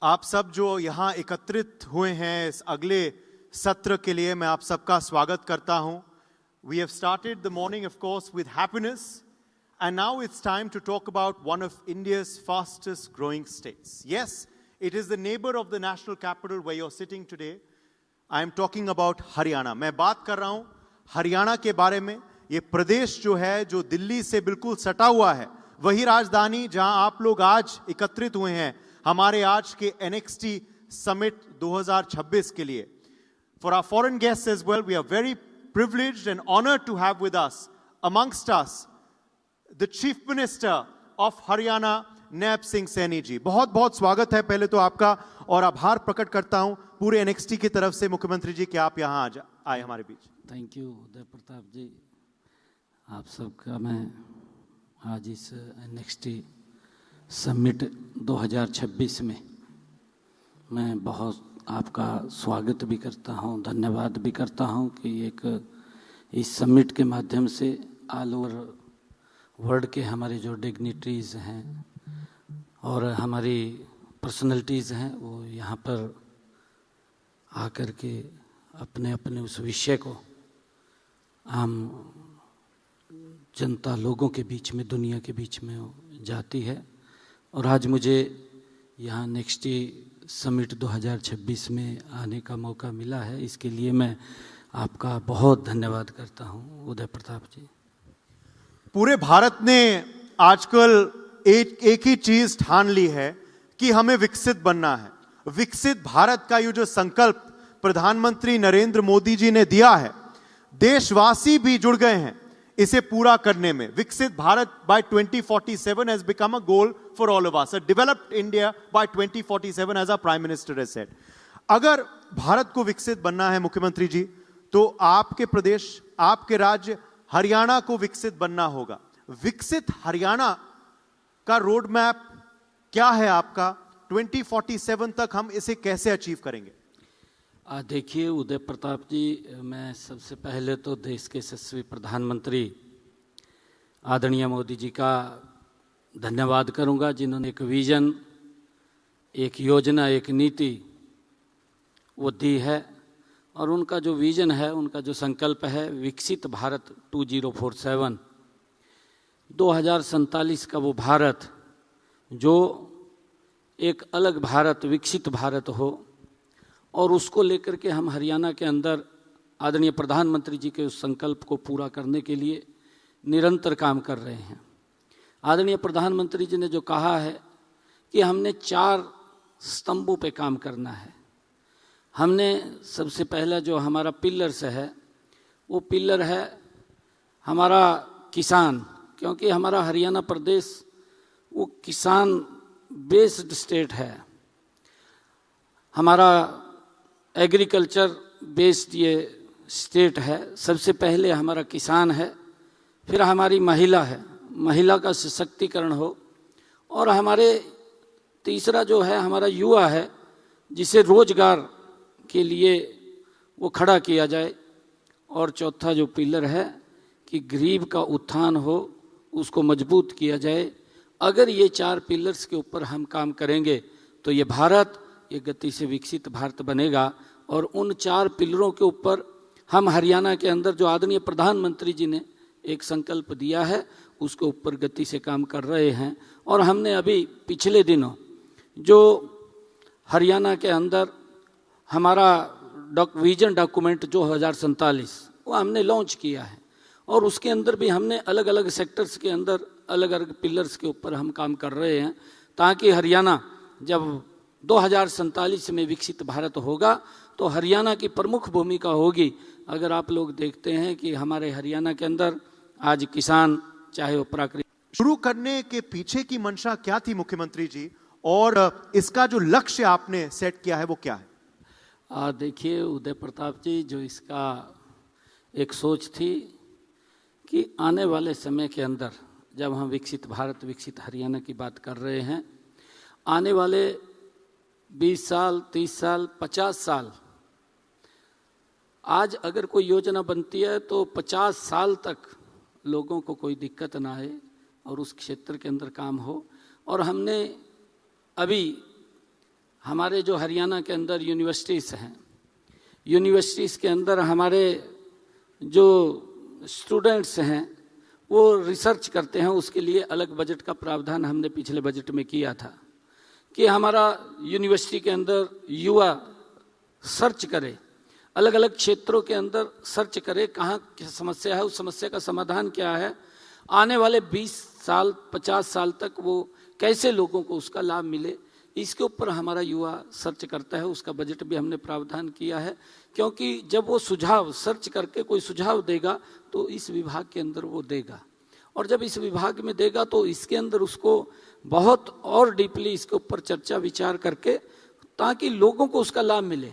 आप सब जो यहाँ एकत्रित हुए हैं इस अगले सत्र के लिए मैं आप सबका स्वागत करता हूँ. We have started the morning, of course, with happiness, and now it's time to talk about one of India's fastest growing states. Yes, it is the neighbor of the national capital where you're sitting today. I am talking about Haryana. मैं बात कर रहा हूँ हरियाणा के बारे में. ये प्रदेश जो है, जो दिल्ली से बिल्कुल सटा हुआ है, वही राजधानी जहां आप लोग आज एकत्रित हुए हैं हमारे आज के NXT Summit 2026 के लिए. For our foreign guests as well, we are very privileged and honored to have with us, amongst us, the Chief Minister of Haryana, Naib Singh Saini ji. बहुत बहुत स्वागत है पहले तो आपका, और आभार प्रकट करता हूं पूरे NXT की तरफ से मुख्यमंत्री जी कि आप यहां आए हमारे बीच. थैंक यू उदय प्रताप जी. आप सबका मैं आज इस NXT समिट 2026 में मैं बहुत आपका स्वागत भी करता हूं, धन्यवाद भी करता हूं कि एक इस समिट के माध्यम से ऑल ओवर वर्ल्ड के हमारे जो डिग्निटरीज हैं और हमारी पर्सनैलिटीज़ हैं वो यहाँ पर आकर के अपने अपने उस विषय को आम जनता लोगों के बीच में, दुनिया के बीच में जाती है. और आज मुझे यहाँ NXT समिट 2026 में आने का मौका मिला है. इसके लिए मैं आपका बहुत धन्यवाद करता हूँ उदय प्रताप जी. पूरे भारत ने आजकल एक ही चीज ठान ली है कि हमें विकसित बनना है. विकसित भारत का ये जो संकल्प प्रधानमंत्री नरेंद्र मोदी जी ने दिया है, देशवासी भी जुड़ गए हैं इसे पूरा करने में. विकसित Bharat by 2047 has become a goal for all of us. A developed India by 2047 as our Prime Minister has said. अगर भारत को विकसित बनना है मुख्यमंत्री जी, तो आपके प्रदेश, आपके राज्य हरियाणा को विकसित बनना होगा. विकसित हरियाणा का रोड मैप क्या है आपका? 2047 तक हम इसे कैसे अचीव करेंगे? देखिए उदय प्रताप जी, मैं सबसे पहले तो देश के यशस्वी प्रधानमंत्री आदरणीय मोदी जी का धन्यवाद करूंगा, जिन्होंने एक विजन, एक योजना, एक नीति वो दी है. और उनका जो विजन है, उनका जो संकल्प है विकसित भारत 2047, 2047 का वो भारत जो एक अलग भारत, विकसित भारत हो, और उसको लेकर के हम हरियाणा के अंदर आदरणीय प्रधानमंत्री जी के उस संकल्प को पूरा करने के लिए निरंतर काम कर रहे हैं. आदरणीय प्रधानमंत्री जी ने जो कहा है कि हमने 4 स्तंभों पे काम करना है. हमने सबसे पहला जो हमारा पिलर्स है, वो पिलर है हमारा किसान, क्योंकि हमारा हरियाणा प्रदेश वो किसान बेस्ड स्टेट है. हमारा एग्रीकल्चर बेस्ड ये स्टेट है. सबसे पहले हमारा किसान है, फिर हमारी महिला है, महिला का सशक्तिकरण हो, और हमारे तीसरा जो है हमारा युवा है, जिसे रोजगार के लिए वो खड़ा किया जाए, और चौथा जो पिलर है कि गरीब का उत्थान हो, उसको मजबूत किया जाए. अगर ये 4 पिलर्स के ऊपर हम काम करेंगे तो ये भारत, ये गति से विकसित भारत बनेगा. और उन 4 पिलरों के ऊपर हम हरियाणा के अंदर जो आदरणीय प्रधानमंत्री जी ने एक संकल्प दिया है, उसके ऊपर गति से काम कर रहे हैं. और हमने अभी पिछले दिनों जो हरियाणा के अंदर हमारा विजन डॉक्यूमेंट 2047 वो हमने लॉन्च किया है, और उसके अंदर भी हमने अलग अलग सेक्टर्स के अंदर अलग अलग पिलर्स के ऊपर हम काम कर रहे हैं, ताकि हरियाणा जब 2047 में विकसित भारत होगा तो हरियाणा की प्रमुख भूमिका होगी. अगर आप लोग देखते हैं कि हमारे हरियाणा के अंदर आज किसान, चाहे वो प्राकृतिक, शुरू करने के पीछे की मंशा क्या थी मुख्यमंत्री जी, और इसका जो लक्ष्य आपने सेट किया है वो क्या है? देखिए उदय प्रताप जी, जो इसका एक सोच थी कि आने वाले समय के अंदर जब हम विकसित भारत, विकसित हरियाणा की बात कर रहे हैं, आने वाले 20 साल, 30 साल, 50 साल, आज अगर कोई योजना बनती है तो 50 साल तक लोगों को कोई दिक्कत ना आए और उस क्षेत्र के अंदर काम हो. और हमने अभी हमारे जो हरियाणा के अंदर यूनिवर्सिटीज़ हैं, यूनिवर्सिटीज़ के अंदर हमारे जो स्टूडेंट्स हैं वो रिसर्च करते हैं, उसके लिए अलग बजट का प्रावधान हमने पिछले बजट में किया था कि हमारा यूनिवर्सिटी के अंदर युवा सर्च करे, अलग अलग क्षेत्रों के अंदर सर्च करे कहाँ क्या समस्या है, उस समस्या का समाधान क्या है, आने वाले 20 साल 50 साल तक वो कैसे लोगों को उसका लाभ मिले, इसके ऊपर हमारा युवा सर्च करता है। उसका बजट भी हमने प्रावधान किया है, क्योंकि जब वो सुझाव सर्च करके कोई सुझाव देगा तो इस विभाग के अंदर वो देगा, और जब इस विभाग में देगा तो इसके अंदर उसको बहुत और डीपली इसके ऊपर चर्चा विचार करके ताकि लोगों को उसका लाभ मिले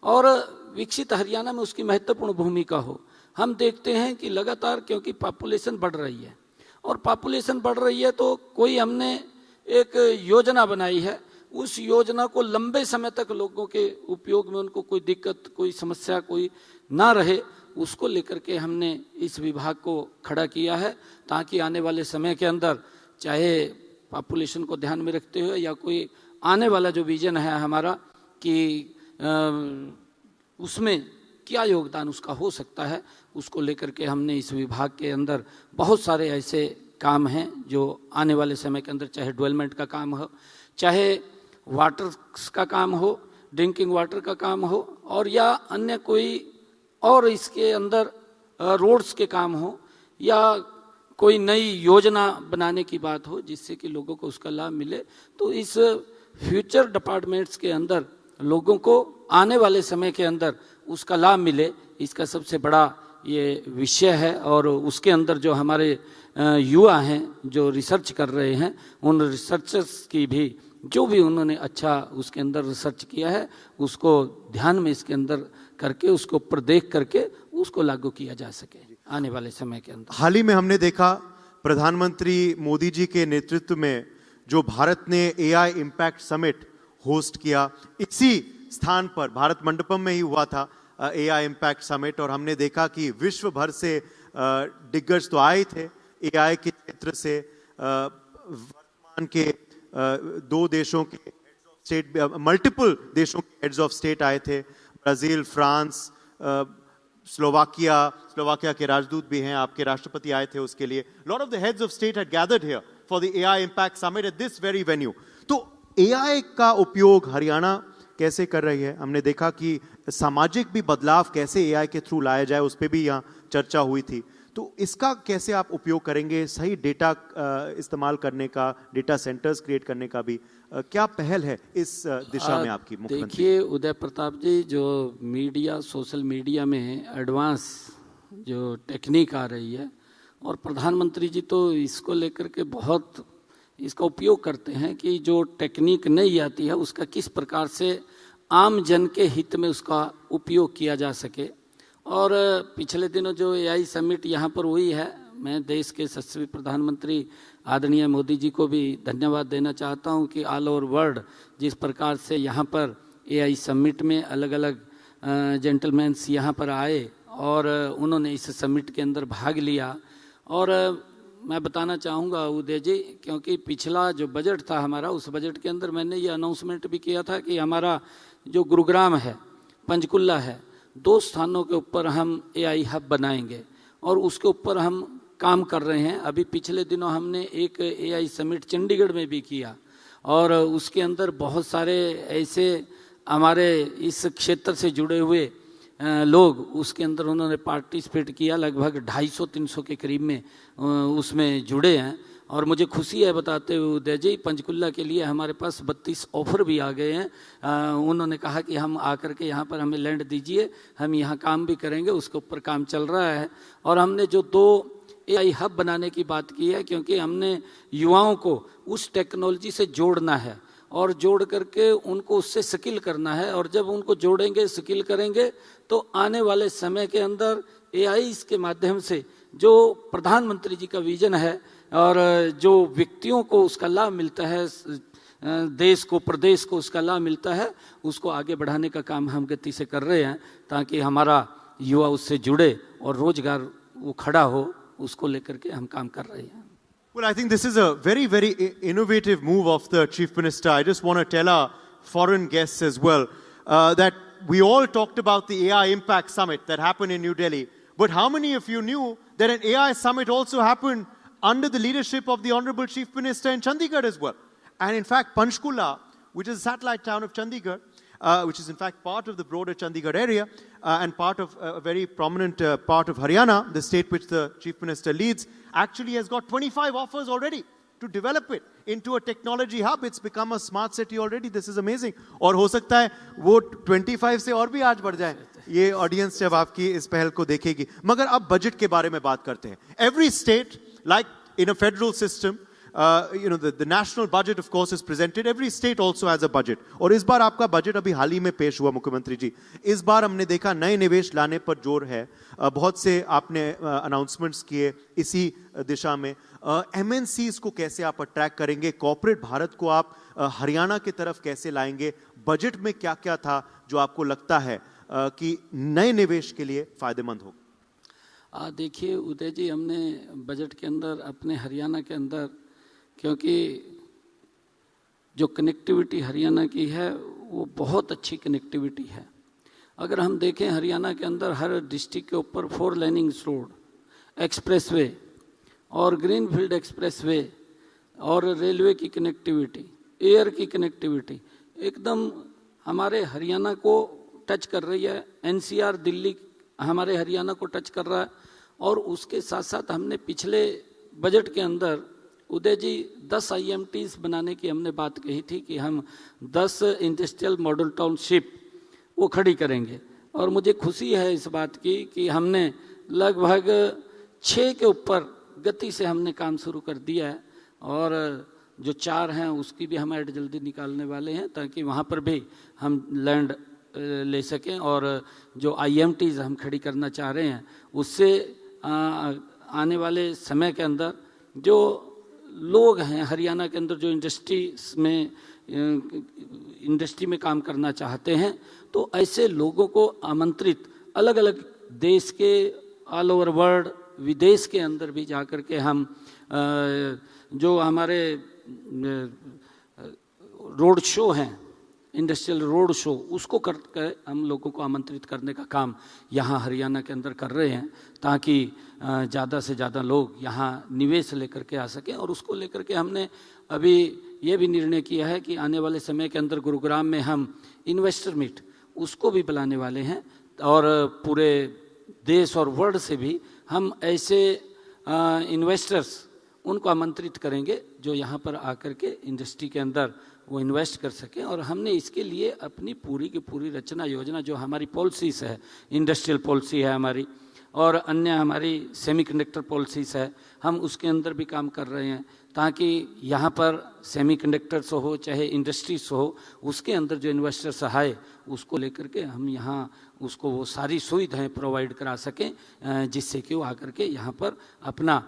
और विकसित हरियाणा में उसकी महत्वपूर्ण भूमिका हो। हम देखते हैं कि लगातार, क्योंकि पॉपुलेशन बढ़ रही है और पॉपुलेशन बढ़ रही है तो कोई हमने एक योजना बनाई है, उस योजना को लंबे समय तक लोगों के उपयोग में उनको कोई दिक्कत कोई समस्या कोई ना रहे, उसको लेकर के हमने इस विभाग को खड़ा किया है ताकि आने वाले समय के अंदर चाहे पॉपुलेशन को ध्यान में रखते हुए या कोई आने वाला जो विजन है हमारा कि उसमें क्या योगदान उसका हो सकता है, उसको लेकर के हमने इस विभाग के अंदर बहुत सारे ऐसे काम हैं जो आने वाले समय के अंदर चाहे डेवलपमेंट का काम हो, चाहे वाटर का काम हो, ड्रिंकिंग वाटर का काम हो, और या अन्य कोई और इसके अंदर रोड्स के काम हो या कोई नई योजना बनाने की बात हो जिससे कि लोगों को उसका लाभ मिले, तो इस फ्यूचर डिपार्टमेंट्स के अंदर लोगों को आने वाले समय के अंदर उसका लाभ मिले, इसका सबसे बड़ा ये विषय है। और उसके अंदर जो हमारे युवा हैं जो रिसर्च कर रहे हैं, उन रिसर्चर्स की भी जो भी उन्होंने अच्छा उसके अंदर रिसर्च किया है उसको ध्यान में इसके अंदर करके उसको ऊपर देख करके उसको लागू किया जा सके आने वाले समय के अंदर। हाल ही में हमने देखा प्रधानमंत्री मोदी जी के नेतृत्व में जो भारत ने एआई इम्पैक्ट समिट होस्ट किया, इसी स्थान पर भारत मंडपम में ही हुआ था एआई इम्पैक्ट समिट, और हमने देखा कि विश्व भर से दिग्गज तो आए थे एआई के क्षेत्र से। वर्तमान के दो देशों के स्टेट, मल्टीपल देशों के हेड्स ऑफ स्टेट आए थे, ब्राजील, फ्रांस, स्लोवाकिया के राजदूत भी हैं, आपके राष्ट्रपति आए थे उसके लिए। Lot of the heads of state had gathered here for the AI impact summit at this very venue. तो एआई का उपयोग हरियाणा कैसे कर रही है, हमने देखा कि सामाजिक भी बदलाव कैसे एआई के थ्रू लाया जाए उस पर भी यहाँ चर्चा हुई थी। तो इसका कैसे आप उपयोग करेंगे, सही डेटा इस्तेमाल करने का, डेटा सेंटर्स क्रिएट करने का भी क्या पहल है इस दिशा में आपकी? देखिए उदय प्रताप जी, जो मीडिया सोशल मीडिया में एडवांस जो टेक्निक आ रही है और प्रधानमंत्री जी तो इसको लेकर के बहुत इसका उपयोग करते हैं कि जो टेक्निक नहीं आती है उसका किस प्रकार से आम जन के हित में उसका उपयोग किया जा सके। और पिछले दिनों जो एआई समिट यहाँ पर हुई है, मैं देश के यशस्वी प्रधानमंत्री आदरणीय मोदी जी को भी धन्यवाद देना चाहता हूँ कि ऑल ओवर वर्ल्ड जिस प्रकार से यहाँ पर एआई समिट में अलग अलग जेंटलमैन्स यहाँ पर आए और उन्होंने इस समिट के अंदर भाग लिया। और मैं बताना चाहूँगा उदय जी, क्योंकि पिछला जो बजट था हमारा, उस बजट के अंदर मैंने ये अनाउंसमेंट भी किया था कि हमारा जो गुरुग्राम है, पंचकुला है, 2 स्थानों के ऊपर हम एआई हब बनाएंगे और उसके ऊपर हम काम कर रहे हैं। अभी पिछले दिनों हमने एक एआई समिट चंडीगढ़ में भी किया और उसके अंदर बहुत सारे ऐसे हमारे इस क्षेत्र से जुड़े हुए लोग उसके अंदर उन्होंने पार्टिसिपेट किया, लगभग 250-300 के करीब में उसमें जुड़े हैं। और मुझे खुशी है बताते हुए उदय जी, पंचकुला के लिए हमारे पास 32 ऑफर भी आ गए हैं। उन्होंने कहा कि हम आकर के यहाँ पर हमें लैंड दीजिए, हम यहाँ काम भी करेंगे, उसके ऊपर काम चल रहा है। और हमने जो 2 एआई हब बनाने की बात की है, क्योंकि हमने युवाओं को उस टेक्नोलॉजी से जोड़ना है और जोड़ करके उनको उससे स्किल करना है, और जब उनको जोड़ेंगे स्किल करेंगे तो आने वाले समय के अंदर एआई के माध्यम से जो प्रधानमंत्री जी का विजन है और जो व्यक्तियों को उसका लाभ मिलता है, देश को प्रदेश को उसका लाभ मिलता है, उसको आगे बढ़ाने का काम हम गति से कर रहे हैं ताकि हमारा युवा उससे जुड़े और रोजगार वो खड़ा हो, उसको लेकर के हम काम कर रहे हैं। Well, I think this is a very, very innovative move of the Chief Minister. I just want to tell our foreign guests as well, that we all talked about the AI Impact Summit that happened in New Delhi. But how many of you knew that an AI summit also happened under the leadership of the Honorable Chief Minister in Chandigarh as well? And in fact, Panchkula, which is a satellite town of Chandigarh, which is in fact part of the broader Chandigarh area and part of a very prominent part of Haryana, the state which the Chief Minister leads, actually has got 25 offers already to develop it into a technology hub. It's become a smart city already. This is amazing. और हो सकता है वो 25 से और भी आज बढ़ जाए, ये ऑडियंस जब आपकी इस पहल को देखेगी. मगर अब बजट के बारे में बात करते हैं. Every state, like in a federal system, the national budget of course is presented. Every state also has a budget. और इस बार आपका बजट अभी हाल ही में पेश हुआ मुख्यमंत्री जी. इस बार हमने देखा नए निवेश लाने पर जोर है. बहुत से आपने अनाउंसमेंट्स किए इसी दिशा में. MNCs को कैसे आप अट्रैक्ट करेंगे? कॉर्पोरेट भारत को आप हरियाणा की तरफ कैसे लाएंगे? बजट में क्या क्या था जो आपको लगता है कि नए निवेश के लिए फायदेमंद हो? देखिए उदय जी, हमने बजट के अंदर अपने हरियाणा के अंदर, क्योंकि जो कनेक्टिविटी हरियाणा की है वो बहुत अच्छी कनेक्टिविटी है. अगर हम देखें हरियाणा के अंदर हर डिस्ट्रिक्ट के ऊपर 4 लेनिंग्स रोड, एक्सप्रेसवे और ग्रीनफील्ड एक्सप्रेसवे और रेलवे की कनेक्टिविटी, एयर की कनेक्टिविटी एकदम हमारे हरियाणा को टच कर रही है. NCR दिल्ली हमारे हरियाणा को टच कर रहा है. और उसके साथ साथ हमने पिछले बजट के अंदर उदय जी 10 IMTs बनाने की हमने बात कही थी कि हम 10 इंडस्ट्रियल मॉडल टाउनशिप वो खड़ी करेंगे. और मुझे खुशी है इस बात की कि हमने लगभग 6 के ऊपर गति से हमने काम शुरू कर दिया है. और जो 4 हैं उसकी भी हम ऐड जल्दी निकालने वाले हैं ताकि वहाँ पर भी हम लैंड ले सकें. और जो IMTs हम खड़ी करना चाह रहे हैं उससे आने वाले समय के अंदर जो लोग हैं हरियाणा के अंदर जो इंडस्ट्री में काम करना चाहते हैं, तो ऐसे लोगों को आमंत्रित अलग अलग देश के ऑल ओवर वर्ल्ड, विदेश के अंदर भी जा कर के हम जो हमारे रोड शो हैं, इंडस्ट्रियल रोड शो, उसको करके हम लोगों को आमंत्रित करने का काम यहाँ हरियाणा के अंदर कर रहे हैं ताकि ज़्यादा से ज़्यादा लोग यहाँ निवेश लेकर के आ सकें. और उसको लेकर के हमने अभी ये भी निर्णय किया है कि आने वाले समय के अंदर गुरुग्राम में हम इन्वेस्टर मीट उसको भी बुलाने वाले हैं. और पूरे देश और वर्ल्ड से भी हम ऐसे इन्वेस्टर्स उनको आमंत्रित करेंगे जो यहाँ पर आकर के इंडस्ट्री के अंदर वो इन्वेस्ट कर सकें. और हमने इसके लिए अपनी पूरी की पूरी रचना योजना, जो हमारी पॉलिसीज़ है, इंडस्ट्रियल पॉलिसी है हमारी और अन्य हमारी सेमीकंडक्टर पॉलिसीज़ है, हम उसके अंदर भी काम कर रहे हैं ताकि यहाँ पर सेमीकंडक्टर्स हो चाहे इंडस्ट्रीज हो, उसके अंदर जो इन्वेस्टर्स आए उसको लेकर के हम यहाँ उसको वो सारी सुविधाएं प्रोवाइड करा सकें जिससे कि वो आकर के यहाँ पर अपना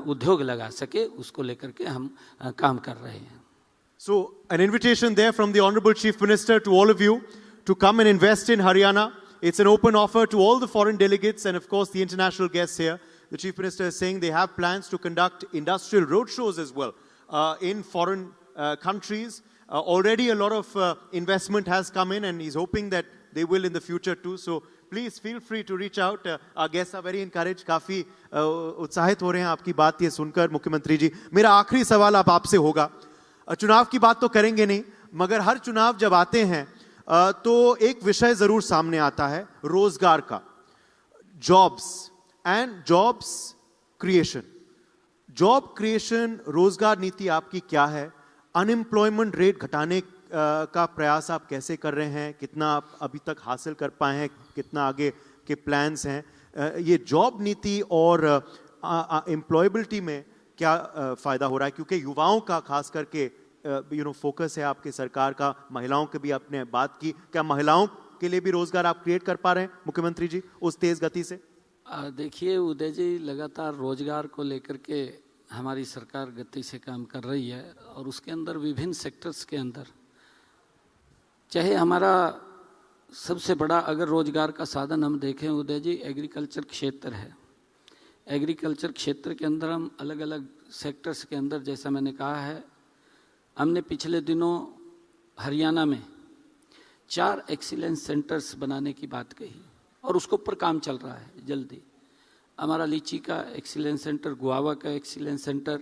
उद्योग लगा सके. उसको लेकर के हम काम कर रहे हैं. So, an invitation there from the Honorable Chief Minister to all of you to come and invest in Haryana. It's an open offer to all the foreign delegates and of course the international guests here. The Chief Minister is saying they have plans to conduct industrial roadshows as well in foreign countries. Already a lot of investment has come in and he's hoping that they will in the future too. So please feel free to reach out. Our guests are very encouraged. काफ़ी उत्साहित हो रहे हैं आपकी बात ये सुनकर मुख्यमंत्री जी. मेरा आखिरी सवाल अब आपसे होगा. चुनाव की बात तो करेंगे नहीं, मगर हर चुनाव जब आते हैं तो एक विषय जरूर सामने आता है रोजगार का. Jobs and jobs creation. Job creation, रोजगार नीति आपकी क्या है? अनएम्प्लॉयमेंट रेट घटाने का प्रयास आप कैसे कर रहे हैं? कितना आप अभी तक हासिल कर पाए हैं? कितना आगे के प्लान्स हैं? ये जॉब नीति और एम्प्लॉयबिलिटी में क्या फायदा हो रहा है? क्योंकि युवाओं का खास करके फोकस है आपकी सरकार का. महिलाओं की भी आपने बात की. क्या महिलाओं के लिए भी रोजगार आप क्रिएट कर पा रहे हैं मुख्यमंत्री जी उस तेज गति से? देखिए उदय जी, लगातार रोजगार को लेकर के हमारी सरकार गति से काम कर रही है और उसके अंदर विभिन्न सेक्टर्स के अंदर, चाहे हमारा सबसे बड़ा अगर रोजगार का साधन हम देखें उदय जी, एग्रीकल्चर क्षेत्र है. एग्रीकल्चर क्षेत्र के अंदर हम अलग अलग सेक्टर्स के अंदर, जैसा मैंने कहा है, हमने पिछले दिनों हरियाणा में 4 एक्सीलेंस सेंटर्स बनाने की बात कही और उसके ऊपर काम चल रहा है जल्दी। हमारा लीची का एक्सीलेंस सेंटर, गुआवा का एक्सीलेंस सेंटर,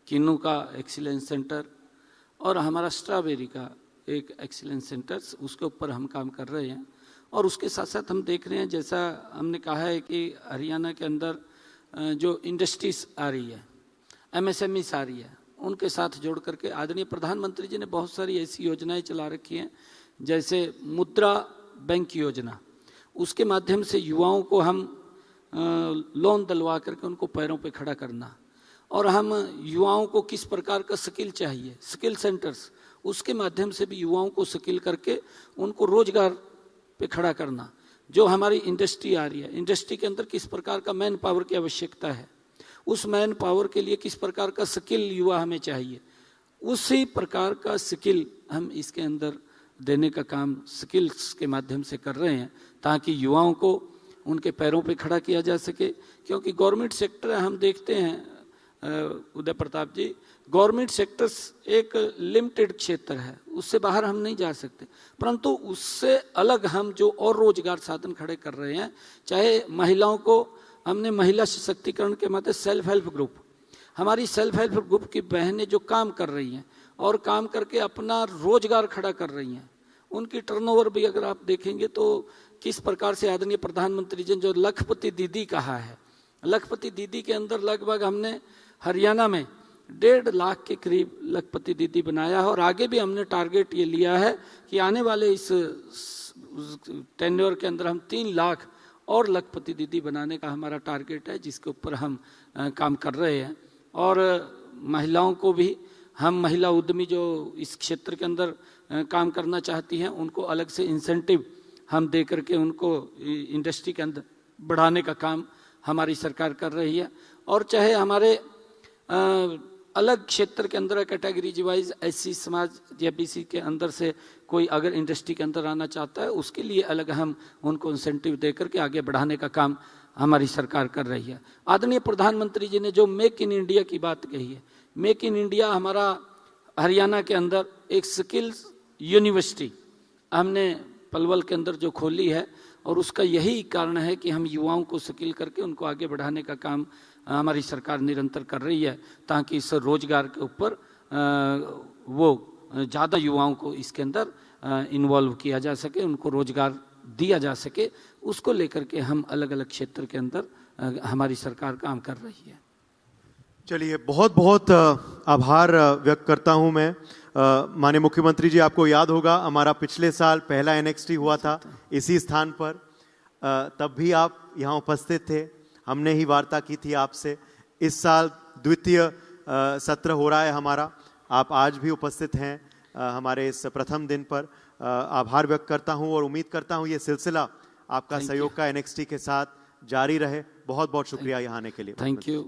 किन्नू का एक्सीलेंस सेंटर और हमारा स्ट्रॉबेरी का एक एक्सीलेंस सेंटर, उसके ऊपर हम काम कर रहे हैं। और उसके साथ साथ हम देख रहे हैं, जैसा हमने कहा है कि हरियाणा के अंदर जो इंडस्ट्रीज आ रही है, MSMEs आ रही है, उनके साथ जोड़ करके आदरणीय प्रधानमंत्री जी ने बहुत सारी ऐसी योजनाएं चला रखी हैं, जैसे मुद्रा बैंक योजना। उसके माध्यम से युवाओं को हम लोन दिलवा करके उनको पैरों पे खड़ा करना, और हम युवाओं को किस प्रकार का स्किल चाहिए, स्किल सेंटर्स, उसके माध्यम से भी युवाओं को स्किल करके उनको रोजगार पे खड़ा करना। जो हमारी इंडस्ट्री आ रही है, इंडस्ट्री के अंदर किस प्रकार का मैन पावर की आवश्यकता है, उस मैन पावर के लिए किस प्रकार का स्किल युवा हमें चाहिए, उसी प्रकार का स्किल हम इसके अंदर देने का काम स्किल्स के माध्यम से कर रहे हैं, ताकि युवाओं को उनके पैरों पे खड़ा किया जा सके। क्योंकि गवर्नमेंट सेक्टर हम देखते हैं उदय प्रताप जी, गवर्नमेंट सेक्टर्स एक लिमिटेड क्षेत्र है, उससे बाहर हम नहीं जा सकते, परंतु उससे अलग हम जो और रोजगार साधन खड़े कर रहे हैं, चाहे महिलाओं को हमने महिला सशक्तिकरण के माध्यम सेल्फ हेल्प ग्रुप, हमारी सेल्फ हेल्प ग्रुप की बहनें जो काम कर रही हैं और काम करके अपना रोजगार खड़ा कर रही हैं, उनकी टर्नओवर भी अगर आप देखेंगे तो किस प्रकार से आदरणीय प्रधानमंत्री जी ने जो लखपति दीदी कहा है, लखपति दीदी के अंदर लगभग हमने हरियाणा में 1.5 लाख के करीब लखपति दीदी बनाया है। और आगे भी हमने टारगेट ये लिया है कि आने वाले इस टेन्योर के अंदर हम 3 लाख और लखपति दीदी बनाने का हमारा टारगेट है, जिसके ऊपर हम काम कर रहे हैं। और महिलाओं को भी हम, महिला उद्यमी जो इस क्षेत्र के अंदर काम करना चाहती हैं, उनको अलग से इंसेंटिव हम दे करके उनको इंडस्ट्री के अंदर बढ़ाने का काम हमारी सरकार कर रही है। और चाहे हमारे अलग क्षेत्र के अंदर कैटेगरीज वाइज SC समाज या BC के अंदर से कोई अगर इंडस्ट्री के अंदर आना चाहता है, उसके लिए अलग हम उनको इंसेंटिव दे करके आगे बढ़ाने का काम हमारी सरकार कर रही है। आदरणीय प्रधानमंत्री जी ने जो मेक इन इंडिया की बात कही है, मेक इन इंडिया हमारा हरियाणा के अंदर एक स्किल्स यूनिवर्सिटी हमने पलवल के अंदर जो खोली है, और उसका यही कारण है कि हम युवाओं को स्किल करके उनको आगे बढ़ाने का काम हमारी सरकार निरंतर कर रही है, ताकि इस रोजगार के ऊपर वो ज़्यादा युवाओं को इसके अंदर इन्वॉल्व किया जा सके, उनको रोजगार दिया जा सके। उसको लेकर के हम अलग अलग क्षेत्र के अंदर हमारी सरकार काम कर रही है। चलिए, बहुत बहुत आभार व्यक्त करता हूं मैं। माननीय मुख्यमंत्री जी, आपको याद होगा हमारा पिछले साल पहला NXT हुआ था इसी स्थान पर, तब भी आप यहाँ उपस्थित थे, हमने ही वार्ता की थी आपसे। इस साल द्वितीय सत्र हो रहा है हमारा, आप आज भी उपस्थित हैं हमारे इस प्रथम दिन पर। आभार व्यक्त करता हूं और उम्मीद करता हूं ये सिलसिला आपका सहयोग का NXT के साथ जारी रहे। बहुत बहुत शुक्रिया यहाँ आने के लिए। Thank you.